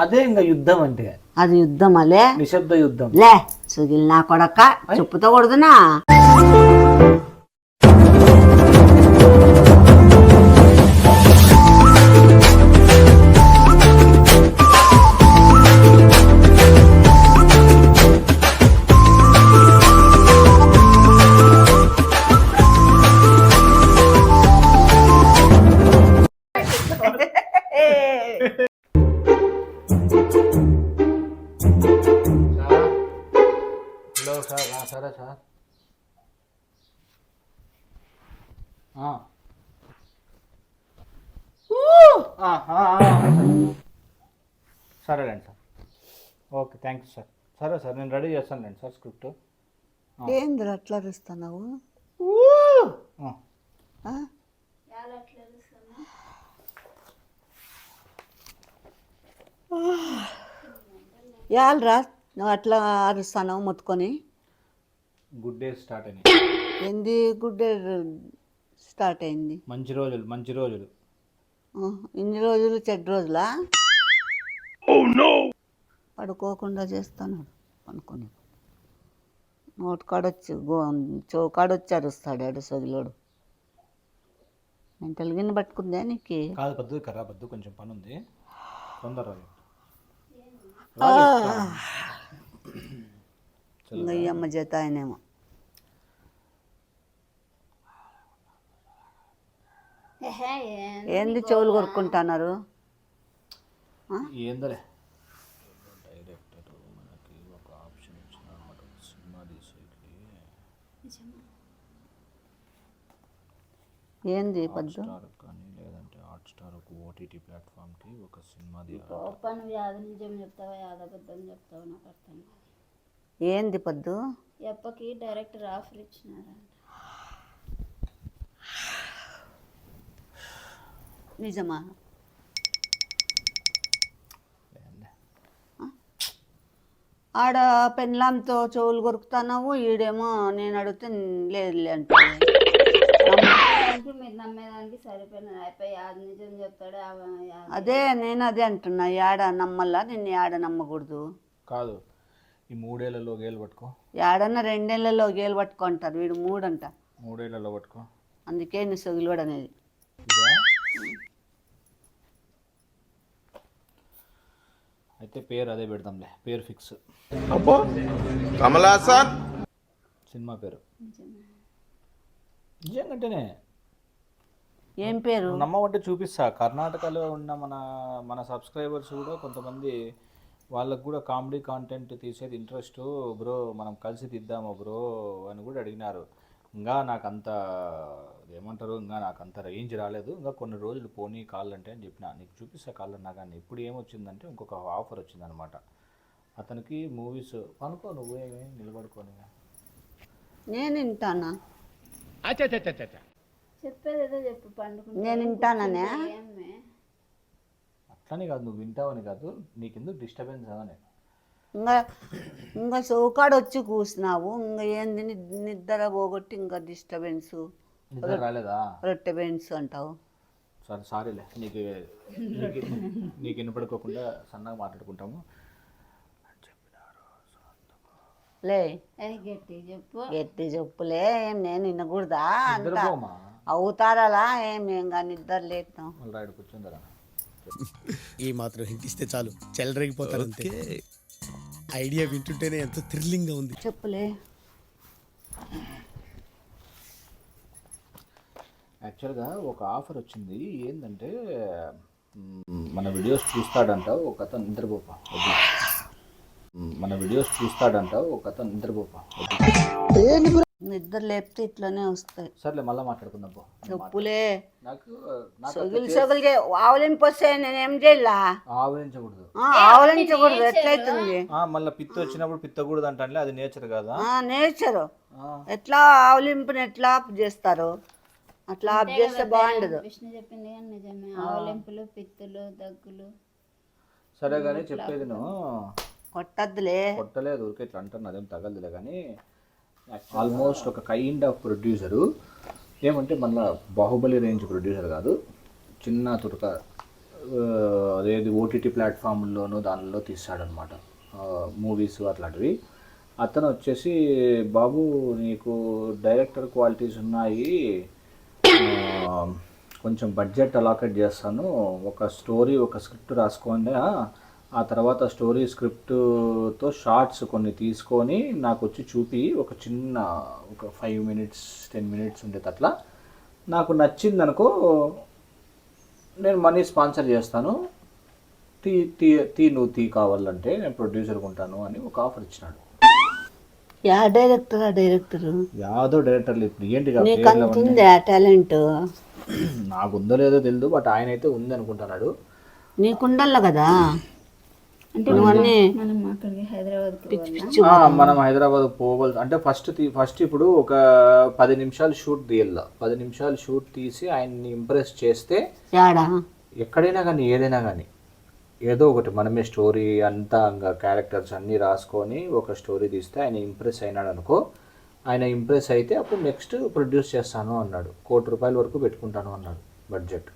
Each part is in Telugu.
అదే ఇంకా యుద్ధం అంటే. అది యుద్ధమలే, నిశ్శబ్ద యుద్ధం. లే సుగిల్ నా కొడక చెప్పుతో కొడుతున్నా. Hello sir. సరే సార్. సరేలేండి sir. Okay, thank you sir. సరే సార్, నేను రెడీ చేస్తానులేండి సార్ స్క్రిప్ట్. ఏంది అట్లా అరుస్తున్నావు? యాలరా నువ్వు అట్లా అరుస్తున్నావు మొత్తుకొని? గుడ్ డే స్టార్ట్ అయినాయి. ఏంది గుడ్ డే స్టార్ట్ అయింది? మంచి రోజులు, మంచి రోజులు. ఇన్ని రోజులు చెడ్డ రోజులా? పడుకోకుండా చేస్తాను అనుకుని నోటు కాడొచ్చి చౌకాడొచ్చి అరుస్తాడు ఆడు సొగిలోడు. మెంటల్ గిన్నె పట్టుకుందా నీకు? కాదు పద్దు, కర్రా పద్దు, కొంచెం పని ఉంది, తొందర అమ్మ చేత ఆయనేమో. ఏంది చెవులు కొరుక్కుంటున్నారు? ఏందలే, ఏంది పద్దు? కానీ లేదంటే హాట్స్టార్ ఒక ఓటీటీ ప్లాట్ఫామ్కి ఒక సినిమా నువ్వు యాద నిజం చెప్తావా యాదబద్ధం చెప్తావా నాకు అర్థం కాదు. ఏంది పద్దు? ఎప్పకి డైరెక్టర్ ఆఫర్ ఇచ్చినారంట. నిజమా? ఆడ పెన్లాంతో చెవులు కొరుకుతున్నావు, ఈడేమో నేను అడిగితే లేదులే అంటే. మీరు నమ్మేదానికి సరిపోయిన అయిపోయి యాద నిజం చెప్తాడు. అదే నేను అదే అంటున్నా, యాడ నమ్మల్లా, నిన్ను యాడ నమ్మకూడదు. కాదు, ఈ 3 ఏళ్లలో గేలు పట్టుకో. యాడన్నా 2 ఏళ్లలో గేలు పట్టుకుంటారు, వీడు 3 అంట. 3 ఏళ్లలో పట్టుకో. అందుకే నీ సొగిలోడు అనేది. అయితే పేరు అదే పెడదాంలే, పేరు ఫిక్స్. కమలాసన్ సినిమా పేరు నిజంగానే. ఏం పేరు? నమ్మమంటే చూపిస్తా. కర్ణాటకలో ఉన్న మన సబ్స్క్రైబర్స్ కూడా కొంతమంది, వాళ్ళకు కూడా కామెడీ కాంటెంట్ తీసేది ఇంట్రెస్ట్ బ్రో, మనం కలిసి తీద్దామా బ్రో అని కూడా అడిగినారు. ఇంకా నాకు అంత ఏమంటారు, ఇంకా నాకు అంత రేంజ్ రాలేదు, ఇంకా కొన్ని రోజులు పోనీ కాళ్ళంటే అని చెప్పిన. నీకు చూపిస్తా కాళ్ళన్నా. కానీ ఇప్పుడు ఏమొచ్చిందంటే ఇంకొక ఆఫర్ వచ్చిందనమాట అతనికి. మూవీస్ అనుకో, నువ్వే నిలబడుకోని. నేను వింటానా? చెప్పేదేదో చెప్పు, పండుకుంటా. నేను వింటాననే? అట్లనే కాదు, నువ్వు వింటావని కాదు, నీకెందుకు డిస్టర్బెన్స్ అని. ఇంకా చౌకాడు వచ్చి కూర్చున్నావు, ఇంకా ఏంది నిద్ర పోగొట్టి ఇంకా డిస్టర్బెన్స్, నిద్ర రాలేదా? రొట్టెబెన్స్ అంటావు. సరే సారీలే, నీకు వినపడుకోకుండా సన్నగా మాట్లాడుకుంటాము. లే గట్టి చెప్పు, గట్టి చెప్పులే. ఏం నేను వినకూడదా? అంత అవుతారలా ఏం ఇంకా నిద్ర లేపుతాం. రాయుడు కూర్చుందరా, ఈ మాత్రం హింట్ ఇస్తే చాలు చెలరేగిపోతారు అంతే. ఐడియా వింటుంటేనే ఎంతో థ్రిల్లింగ్ గా ఉంది. చెప్పులే. యాక్చువల్గా ఒక ఆఫర్ వచ్చింది. ఏంటంటే మన వీడియోస్ చూస్తాడంట ఒక అతను, నిద్రపోపా. మన వీడియోస్ చూస్తాడంట ఒక అతను, నిద్రపోపా. నిద్ర లేపితే ఇట్లనే వస్తాయి. సర్లే, మళ్ళీ మాట్లాడుకుందాం. చెప్పులే. నాకు సొగిలి ఆవులింపు వస్తే నేనేం చేయాలా? ఆవరించకూడదు. ఆవులించకూడదు, ఎట్లయితుంది? మళ్ళీ పిత్త వచ్చినప్పుడు పిత్తకూడదు అంటే అది నేచర్ కదా. నేచరు. ఎట్లా ఆవులింపుని ఎట్లా ఆఫ్ చేస్తారు? అట్లా ఆఫ్ చేస్తే బాగుండదు. విష్ణు చెప్పింది కానీ నిజమే. ఆవలింపులు, పిత్తులు, దగ్గులు. సరే కానీ చెప్పేది నువ్వు కొట్టద్దులే. కొట్టలేదు, ఊరికే ఇట్లా అంటున్నా, అదేం తగలదులే. కానీ ఆల్మోస్ట్ ఒక కైండ్ ఆఫ్ ప్రొడ్యూసరు. ఏమంటే మళ్ళీ బాహుబలి రేంజ్ ప్రొడ్యూసర్ కాదు, చిన్న తురక అదేది ఓటీటీ ప్లాట్ఫామ్లోనూ దానిలో తీస్తాడనమాట మూవీస్ అట్లాంటివి. అతను వచ్చేసి బాబు నీకు డైరెక్టర్ క్వాలిటీస్ ఉన్నాయి, కొంచెం బడ్జెట్ అలాకేట్ చేస్తాను, ఒక స్టోరీ ఒక స్క్రిప్ట్ రాసుకోండి, ఆ తర్వాత స్టోరీ స్క్రిప్ట్తో షార్ట్స్ కొన్ని తీసుకొని నాకు వచ్చి చూపి ఒక చిన్న ఒక 5 minutes 10 minutes ఉండేది అట్లా, నాకు నచ్చింది అనుకో నేను మనీ స్పాన్సర్ చేస్తాను, నువ్వు తీ కావాలంటే నేను ప్రొడ్యూసర్గా ఉంటాను అని ఒక ఆఫర్ ఇచ్చినాడు. యా డైరెక్టర్ యాదో డైరెక్టర్లు ఇప్పుడు ఏంటి నీకు అంత ఉందా టాలెంట్? నాకు ఉందో లేదో తెలియదు, బట్ ఆయన అయితే ఉంది అనుకుంటున్నాడు. నీకుండల్ల కదా. అంటే నువ్వన్నీ మనం అక్కడికి హైదరాబాద్కి పిచ్చి మనం హైదరాబాద్ పోవాలి అంటే ఫస్ట్ ఇప్పుడు ఒక 10 నిమిషాలు షూట్ తీయాల, 10 నిమిషాలు షూట్ తీసి ఆయన్ని ఇంప్రెస్ చేస్తే యాడా ఎక్కడైనా కానీ ఏదైనా కానీ ఏదో ఒకటి మనమే స్టోరీ అంతా క్యారెక్టర్స్ అన్నీ రాసుకొని ఒక స్టోరీ తీస్తే ఆయన ఇంప్రెస్ అయినాడు అనుకో, ఆయన ఇంప్రెస్ అయితే అప్పుడు నెక్స్ట్ ప్రొడ్యూస్ చేస్తాను అన్నాడు. ₹1 కోటి వరకు పెట్టుకుంటాను అన్నాడు బడ్జెట్.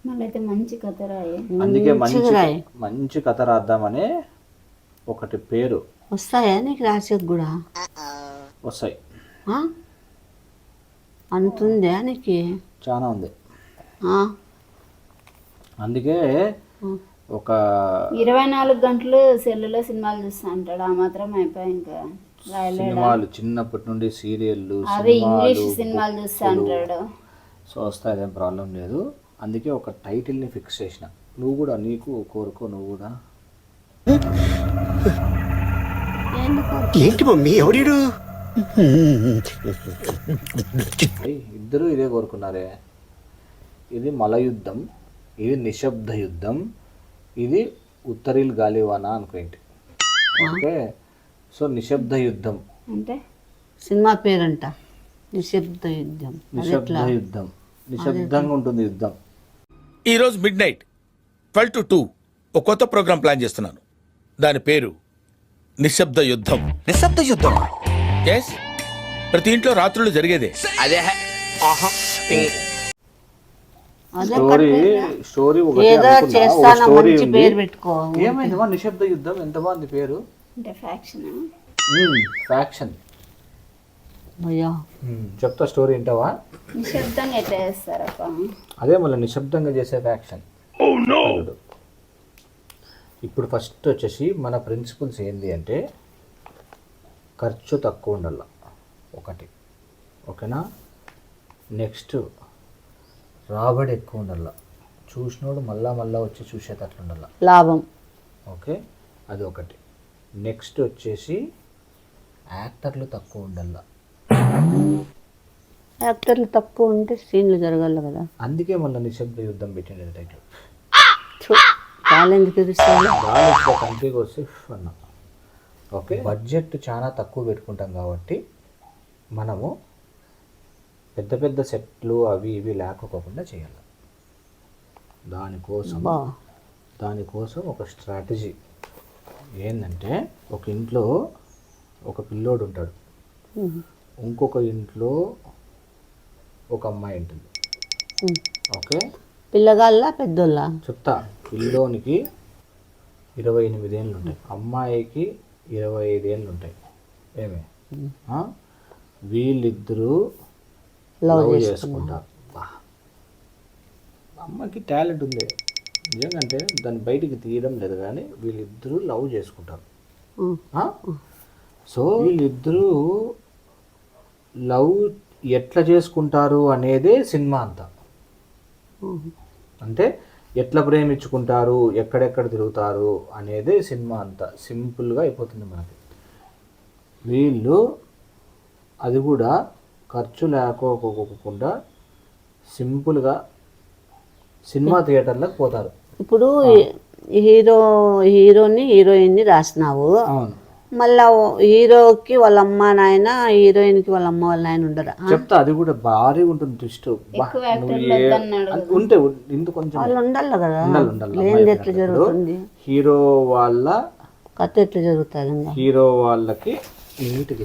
మళ్ళీ అయితే మంచి కథ రాయి. అందుకే మంచి కథ రాద్దామనే ఒకటి పేరు. వస్తాయా నీకు రాసేకి కూడా? వస్తాయి. అంతుందా నీకు? చాలా ఉంది. అందుకే ఒక 24 గంటలు సెల్లులో సినిమాలు చూస్తా అంటాడు, ఆ మాత్రం అయిపోయి ఇంకా సినిమాలు చిన్నప్పటి నుండి సీరియళ్ళు అదే ఇంగ్లీష్ సినిమాలు చూస్తా అంటాడు. సో వస్తాయి, అదేం ప్రాబ్లం లేదు. అందుకే ఒక టైటిల్ని ఫిక్స్ చేసిన, నువ్వు కూడా నీకు కోరుకో, నువ్వు కూడా. ఏంటి మమ్మీ ఎవడు? ఇద్దరు ఇదే కోరుకున్నారే. ఇది మలయుద్ధం, ఇది నిశ్శబ్ద యుద్ధం, ఇది ఉత్తరీల్ గాలివానా అనుకోండి. ఓకే, సో నిశ్శబ్ద యుద్ధం అంటే సినిమా పేరంట నిశ్శబ్ద యుద్ధం. నిశ్శబ్దంగా ఉంటుంది యుద్ధం. ఈరోజు midnight 12 to 2 ఒక కొత్త ప్రోగ్రామ్ ప్లాన్ చేస్తున్నాను. దాని పేరు నిశ్శబ్ద యుద్ధం. నిశ్శబ్ద యుద్ధం? ఎస్, ప్రతి ఇంట్లో రాత్రులు జరిగేదే. అదే స్టోరీ ఏదో చేస్తాను మంచి పేరు పెట్టుకో. ఏమైందమ్మా నిశ్శబ్ద యుద్ధం? ఎంత బాగుంది పేరు. అంటే ఫ్యాక్షన్ ఫ్యాక్షన్. అయ్యా చెప్తా స్టోరీ వింటావా? నిశ్శబ్దంగా ఎట్లా చేస్తారప్ప? అదే మళ్ళీ నిశ్శబ్దంగా చేసే ఫ్యాక్షన్. ఇప్పుడు ఫస్ట్ వచ్చేసి మన ప్రిన్సిపల్స్ ఏంటి అంటే ఖర్చు తక్కువ ఉండాల ఒకటి, ఓకేనా. నెక్స్ట్ రాబడి ఎక్కువ ఉండాల, చూసినోడు మళ్ళా వచ్చి చూసేటట్లు ఉండాల, లాభం. ఓకే, అది ఒకటి. నెక్స్ట్ వచ్చేసి యాక్టర్లు తక్కువ ఉండాల. యాక్టర్లు తక్కువ ఉంటే సీన్లు జరగాలి కదా. అందుకే మళ్ళీ నిశ్శబ్ద యుద్ధం పెట్టిండే టైటిల్. వాళ్ళు ఎందుకు తెలుసుకోవాలి? కంట్రీకి వస్తే అన్నా. ఓకే, బడ్జెట్ చాలా తక్కువ పెట్టుకుంటాం కాబట్టి మనము పెద్ద పెద్ద సెట్లు అవి ఇవి లేకపోకుండా చేయాలి. దానికోసం ఒక స్ట్రాటజీ ఏంటంటే, ఒక ఇంట్లో ఒక పిల్లోడు ఉంటాడు, ఇంకొక ఇంట్లో ఒక అమ్మాయి ఉంటుంది. ఓకే, పిల్లగాళ్ళ పెద్దోళ్ళ చెప్తా. పిల్లోనికి 28 ఏళ్ళు ఉంటాయి, అమ్మాయికి 25 ఏళ్ళు ఉంటాయి. ఏమే వీళ్ళిద్దరూ లవ్ చేసుకుంటారు. అమ్మకి టాలెంట్ ఉంది నిజంగా, దాన్ని బయటికి తీయడం లేదు, కానీ వీళ్ళిద్దరూ లవ్ చేసుకుంటారు. సో వీళ్ళిద్దరూ లవ్ ఎట్లా చేసుకుంటారు అనేదే సినిమా అంతా. అంటే ఎట్లా ప్రేమించుకుంటారు, ఎక్కడెక్కడ తిరుగుతారు అనేదే సినిమా అంతా. సింపుల్గా అయిపోతుంది మనకి. వీళ్ళు అది కూడా ఖర్చు లేకోకుండా సింపుల్గా సినిమా థియేటర్లకు పోతారు. ఇప్పుడు హీరోని హీరోయిన్ని రాసినావు, అవును. మళ్ళా హీరోకి వాళ్ళ అమ్మ నాయన, హీరోయిన్కి వాళ్ళ అమ్మ వాళ్ళ నాయన ఉండరా? చెప్తా, అది కూడా భారీ ఉంటుంది ట్విస్ట్. ఉంటే ఇంత కొంచెం వాళ్ళు ఉండాలి కదా, ఉండాలి. లేనిది ఎట్లా జరుగుతుంది? హీరో వాళ్ళ కథ ఎట్లా జరుగుతుంది? హీరో వాళ్ళకి నీటికి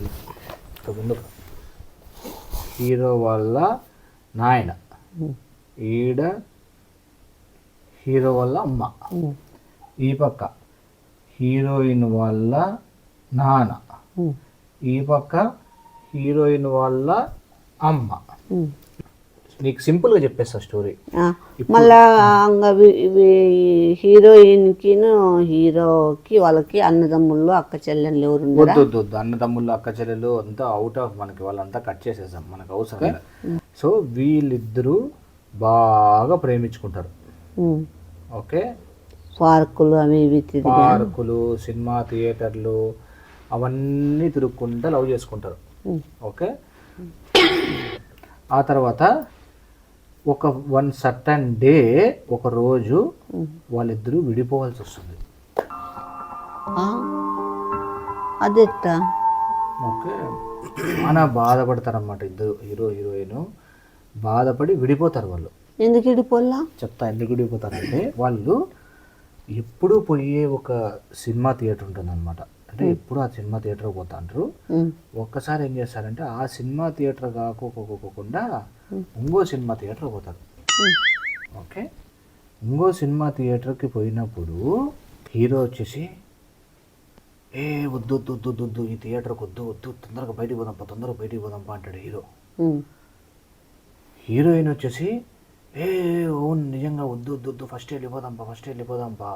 ముందుకు హీరో వాళ్ళ నాయన, ఈడ హీరో వాళ్ళ అమ్మ, ఈ పక్క హీరోయిన్ వాళ్ళ నాన్న, ఈ పక్క హీరోయిన్ వాళ్ళ అమ్మ. నీకు సింపుల్గా చెప్పేస్తా స్టోరీ. మళ్ళా హీరోయిన్కి హీరోకి వాళ్ళకి అన్నదమ్ముళ్ళు అక్క చెల్లెళ్ళు ఎవరు ఉండరా? వద్దు అన్నదమ్ముళ్ళు అక్క చెల్లెలు అంతా అవుట్ ఆఫ్, మనకి వాళ్ళంతా కట్ చేసేసాం, మనకు అవసరం లేదు. సో వీళ్ళిద్దరూ బాగా ప్రేమించుకుంటారు. ఓకే, పార్కులు అవి ఇవి పార్కులు, సినిమా థియేటర్లు అవన్నీ తిరుగుకుంటూ లవ్ చేసుకుంటారు. ఓకే, ఆ తర్వాత వన్ సర్టన్ డే, ఒక రోజు వాళ్ళిద్దరూ విడిపోవాల్సి వస్తుంది. అదెట్టా? ఓకే, చాలా బాధపడతారన్నమాట ఇద్దరు, హీరో హీరోయిన్ బాధపడి విడిపోతారు. వాళ్ళు ఎందుకు విడిపోల్లా చెప్తా ఎందుకు విడిపోతారంటే, వాళ్ళు ఎప్పుడు పోయే ఒక సినిమా థియేటర్ ఉంటుందన్నమాట. అంటే ఎప్పుడు ఆ సినిమా థియేటర్ పోతా అంటారు. ఒక్కసారి ఏం చేస్తారంటే ఆ సినిమా థియేటర్ కాకోకుండా ఇంకో సినిమా థియేటర్ పోతారు. ఓకే, ఇంకో సినిమా థియేటర్కి పోయినప్పుడు హీరో వచ్చేసి వద్దు వద్దు వద్దు వద్దు ఈ థియేటర్కి వద్దు తొందరగా బయటికి పోదాంపా అంటాడు హీరో. హీరోయిన్ వచ్చేసి అవును నిజంగా వద్దు ఫస్ట్ వెళ్ళిపోదాంపా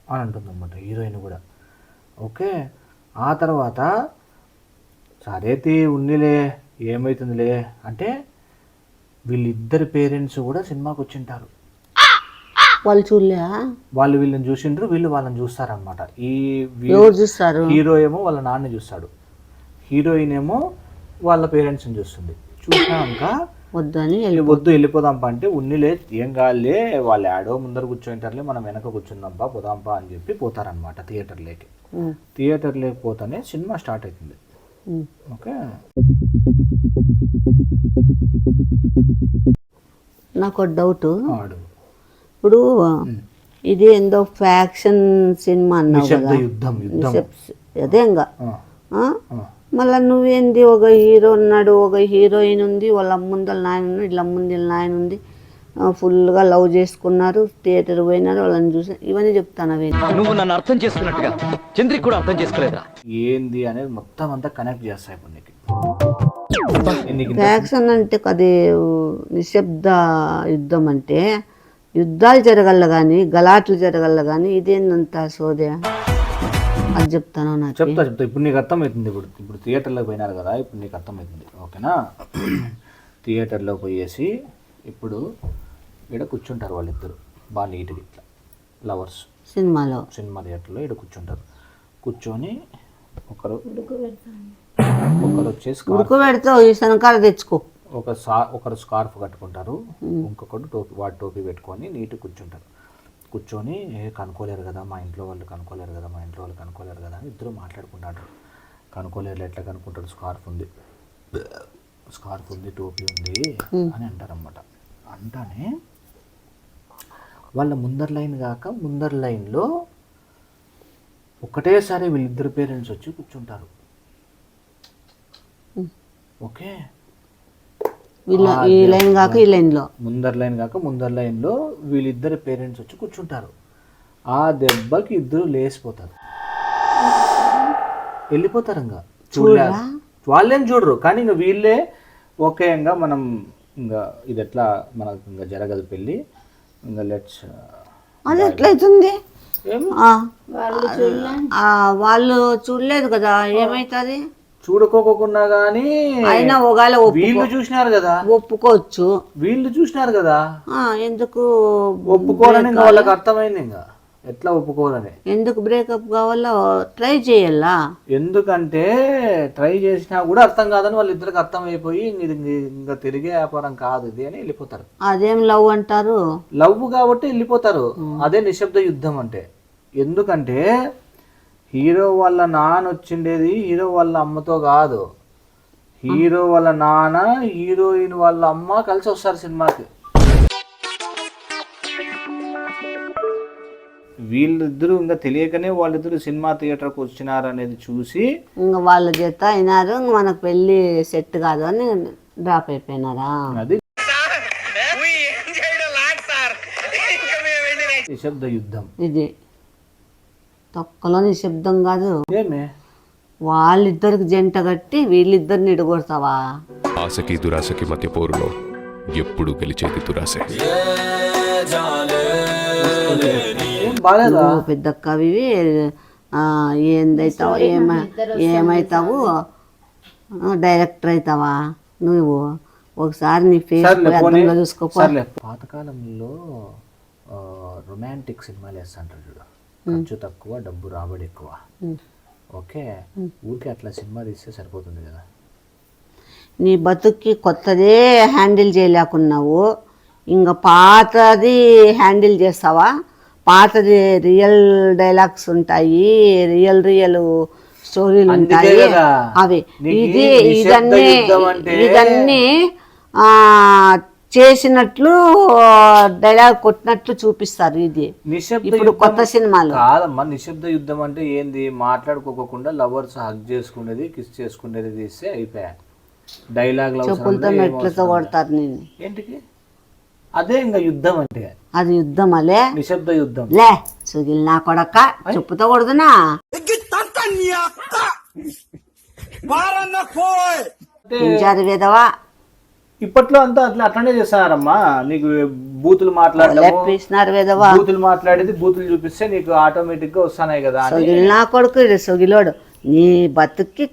అని అంటుందన్నమాట హీరోయిన్ కూడా. ఓకే, ఆ తర్వాత సరేతి ఉన్నిలే ఏమవుతుందిలే అంటే వీళ్ళిద్దరి పేరెంట్స్ కూడా సినిమాకి వచ్చింటారు. వాళ్ళు చూడలే, వాళ్ళు వీళ్ళని చూసిండ్రు, వీళ్ళు వాళ్ళని చూస్తారనమాట. ఎవరు చూస్తారు? హీరో ఏమో వాళ్ళ నాన్న చూస్తాడు, హీరోయిన్ ఏమో వాళ్ళ పేరెంట్స్ని చూస్తుంది. చూసినాక వద్దు వెళ్ళిపోదాంపా అంటే ఉన్నిలే ఏం కాదులే, వాళ్ళు ఆడో ముందర కూర్చోంటారులే, మనం వెనక కూర్చుందాంపా పోదాంపా అని చెప్పి పోతారనమాట థియేటర్లోకి. థియేటర్లోకి పోతానే సినిమా స్టార్ట్ అవుతుంది. ఓకే, నాకు డౌట్. ఆడు ఇప్పుడు ఇది ఏందో ఫ్యాక్షన్ సినిమా అన్నావు కదా, యుద్ధం అదే ఇంకా మళ్ళీ నువ్వేంది ఒక హీరో ఉన్నాడు, ఒక హీరోయిన్ ఉంది, వాళ్ళ ముందల నాయన ఉన్నాడు, వీళ్ళ ముందల నాయన ఉంది, ఫుల్గా లవ్ చేసుకున్నారు, థియేటర్ పోయినారు, వాళ్ళని చూసి ఇవన్నీ చెప్తాను. అవి నువ్వు నన్ను అర్థం చేసుకున్నట్టుగా చంద్రికి కూడా అర్థం చేసుకోలేదా ఏంది అనేది మొత్తం అంతా కనెక్ట్ చేస్తాయి. ఇప్పుడు నీకు ఫ్యాక్షన్ అంటే అది నిశ్శబ్ద యుద్ధం అంటే యుద్ధాలు జరగల కానీ గలాట్లు జరగల కానీ ఇదేందంత సోదే అది చెప్తాను. నాకు చెప్తా ఇప్పుడు నీకు అర్థమవుతుంది. ఇప్పుడు థియేటర్లోకి పోయినారు కదా, ఇప్పుడు నీకు అర్థమవుతుంది. ఓకేనా, థియేటర్లో పోయేసి ఇప్పుడు ఇక్కడ కూర్చుంటారు వాళ్ళిద్దరు బాగా నీట్గా ఇట్లా లవర్స్ సినిమా థియేటర్లో ఇక్కడ కూర్చుంటారు. కూర్చొని ఒకరు వచ్చేసి ఉడకబెడతావు ఈ శనకాల తెచ్చుకో, ఒకరు స్కార్ఫ్ కట్టుకుంటారు, ఇంకొకరు టోపీ పెట్టుకొని నీట్గా కూర్చుంటారు. కూర్చొని కనుక్కోలేరు కదా మా ఇంట్లో వాళ్ళు కనుక్కోలేరు కదా అని ఇద్దరు మాట్లాడుకుంటారు. కనుక్కోలేరు ఎట్లా కనుక్కుంటారు, స్కార్ఫ్ ఉంది టోపీ ఉంది అని అంటారన్నమాట. అంటానే వాళ్ళ ముందర లైన్లో ఒకటేసారి వీళ్ళిద్దరు పేరెంట్స్ వచ్చి కూర్చుంటారు. ఓకే, ఈ లైన్ కాక ఈ లైన్లో ముందర లైన్లో వీళ్ళిద్దరు పేరెంట్స్ వచ్చి కూర్చుంటారు. ఆ దెబ్బకి ఇద్దరు లేసిపోతారు, వెళ్ళిపోతారు. ఇంకా వాళ్ళేం చూడరు కానీ ఇంకా వీళ్ళే ఓకే ఇంకా మనం ఇంకా ఇది ఎట్లా మనకు ఇంకా జరగదు పెళ్ళి, ఇంకా లెట్స్ అది ఎట్లయితుంది? వాళ్ళు చూడలేదు కదా, ఏమైతుంది? చూడుకోకుండా కానీ అయినా ఒకవేళ వీళ్ళు చూసినారు కదా, ఒప్పుకోవచ్చు. వీళ్ళు చూసినారు కదా, ఎందుకు ఒప్పుకోవాలని ఇంకా వాళ్ళకి అర్థమైంది. ఇంకా ఎట్లా ఒప్పుకోవాలని, ఎందుకు బ్రేకప్ కావాలా, ట్రై చేయాలా? ఎందుకంటే ట్రై చేసినా కూడా అర్థం కాదని వాళ్ళిద్దరికి అర్థమైపోయి ఇది ఇంకా తిరిగే వ్యాపారం కాదు ఇది అని వెళ్ళిపోతారు. అదేం లవ్ అంటారు? లవ్ కాబట్టి వెళ్ళిపోతారు. అదే నిశ్శబ్ద యుద్ధం అంటే. ఎందుకంటే హీరో వాళ్ళ నాన్న వచ్చిండేది హీరో వాళ్ళ అమ్మతో కాదు, హీరో వాళ్ళ నాన్న హీరోయిన్ వాళ్ళ అమ్మ కలిసి వస్తారు సినిమాకి. వీళ్ళిద్దరూ ఇంకా తెలియకనే వాళ్ళిద్దరు సినిమా థియేటర్కి వచ్చినారు అనేది చూసి ఇంకా వాళ్ళ చేత అయినారు, మనకు పెళ్ళి సెట్ కాదు అని డ్రాప్ అయిపోయినారా? అది నిశ్శబ్ద యుద్ధం ఇది తొక్కలో నిశ్శబ్దం కాదు. ఏమే వాళ్ళిద్దరికి జంట కట్టి వీళ్ళిద్దరిని ఇడగొడతావా? ఆశకి దురాశకి మధ్య పోరులో ఎప్పుడు గెలిచేది దురాశే. ఏం బాలేదా? నువ్వు పెద్ద కవివి, ఏందైతావు, ఏమైతావు, డైరెక్టర్ అవుతావా నువ్వు? ఒకసారి నీ ఫేస్ అర్థంలో చూసుకోపో. పాతకాలంలో రొమాంటిక్ సినిమాలు వేస్తుంటారు చూడు, ఖర్చు తక్కువ డబ్బు రాబడి ఎక్కువ. ఓకే, ఊరికే అట్లా సినిమా తీస్తే సరిపోతుంది కదా. నీ బతుక్కి కొత్తదే హ్యాండిల్ చేయలేకున్నావు, ఇంకా పాతది హ్యాండిల్ చేస్తావా? పాతది రియల్ డైలాగ్స్ ఉంటాయి, రియల్ స్టోరీలు ఉంటాయి అవి. ఇది ఇదన్నీ చేసినట్లు డైలాగ్ కొట్టినట్లు చూపిస్తారు. ఇది ఇప్పుడు కొత్త సినిమాలు కాదమ్మా. నిశ్శబ్ద యుద్ధం అంటే ఏంది? మాట్లాడుకోకుండా లవర్స్ హగ్ చేసుకునేది, కిస్ చేసుకునేది తీస్తే అయిపోయా. డైలాగ్ చెప్పులతో మెట్లతో కొడతారు నేను. ఏంటికి? అదే ఇంకా యుద్ధం అంటే. అది యుద్ధం అలే, నిశ్శబ్ద యుద్ధం లే. సుగిల్ నా కొడక చెప్పుతో కొడుతున్నా. వేదవా ఇప్పట్లో అంతా అట్లనే చేస్తున్నారమ్మా. నీకు బూతులు మాట్లాడినారు వేదవా, బూతులు మాట్లాడేది బూతులు చూపిస్తే నీకు ఆటోమేటిక్ గా వస్తున్నాయి కదా. సొగిల్ నా కొడుకు సొగిలోడు నీ బతుక్కి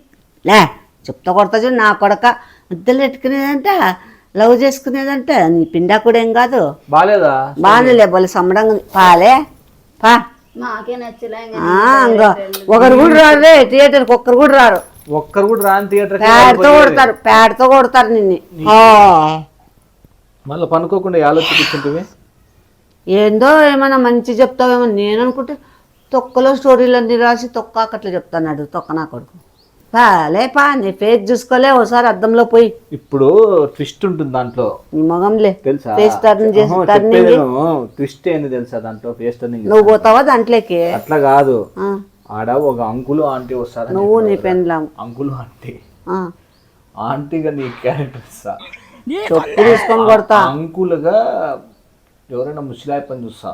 లే చెప్తా కొడతా చూడు. నా కొడక ముద్దలు పెట్టుకునేదంట, లవ్ చేసుకునేదంట. నీ పిండా కూడా ఏం కాదు. బాలేదా? బాగానే బోలే సంబడంగా పాలే పా. మాకే నచ్చలే. ఇంకా ఒకరు కూడా రారు థియేటర్కి, ఒక్కరు కూడా రారు. ఒక్కరు కూడా రాని థియేటర్ పేడతో కొడతారు నిన్ను. మళ్ళీ పనుకోకుండా ఆలోచించుంటుంది. ఏందో ఏమన్నా మంచి చెప్తావేమో నేను అనుకుంటే తొక్కలో స్టోరీలన్నీ రాసి తొక్కాకట్లు చెప్తాన్నాడు తొక్క నా కొడుకు. లేపా నీ ఫేస్ చూసుకోలే ఒకసారి అద్దంలో పోయి. ఇప్పుడు ట్విస్ట్ ఉంటుంది దాంట్లో. నీ మొగంలే తెలుసా? ఫేస్ టర్నింగ్ చేసి ట్విస్ట్ ఏంది తెలుసా దాంట్లో? ఫేస్ టర్నింగ్ నువ్వు పోతావా దాంట్లోకి? అట్లా కాదు, ఆడ ఒక అంకులు ఆంటీ వస్తారు. నువ్వు నీ పెన్లాం అంకులు ఆంటీ, ఆంటీగా నీ క్యారెక్టర్ ఇస్తా, చెప్పు తీసుకొని కొడతా. అంకులుగా ఎవరైనా ముసలాయి పని చూస్తా.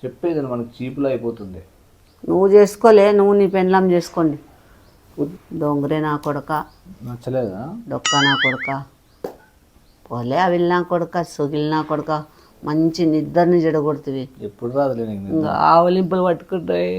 చెప్పేది మనకు చీపులో అయిపోతుంది. నువ్వు చేసుకోలే, నువ్వు నీ పెన్లాం చేసుకోండి. దొంగరే నా కొడక, నచ్చలేదా? డొక్క నా కొడక, పోలే అవిల్ నా కొడక, సొగిల్ నా కొడక. మంచి నిద్రని జడగొడుతుంది. ఎప్పుడు రాదులే ఇంకా ఆవలింపులు పట్టుకుంటాయి.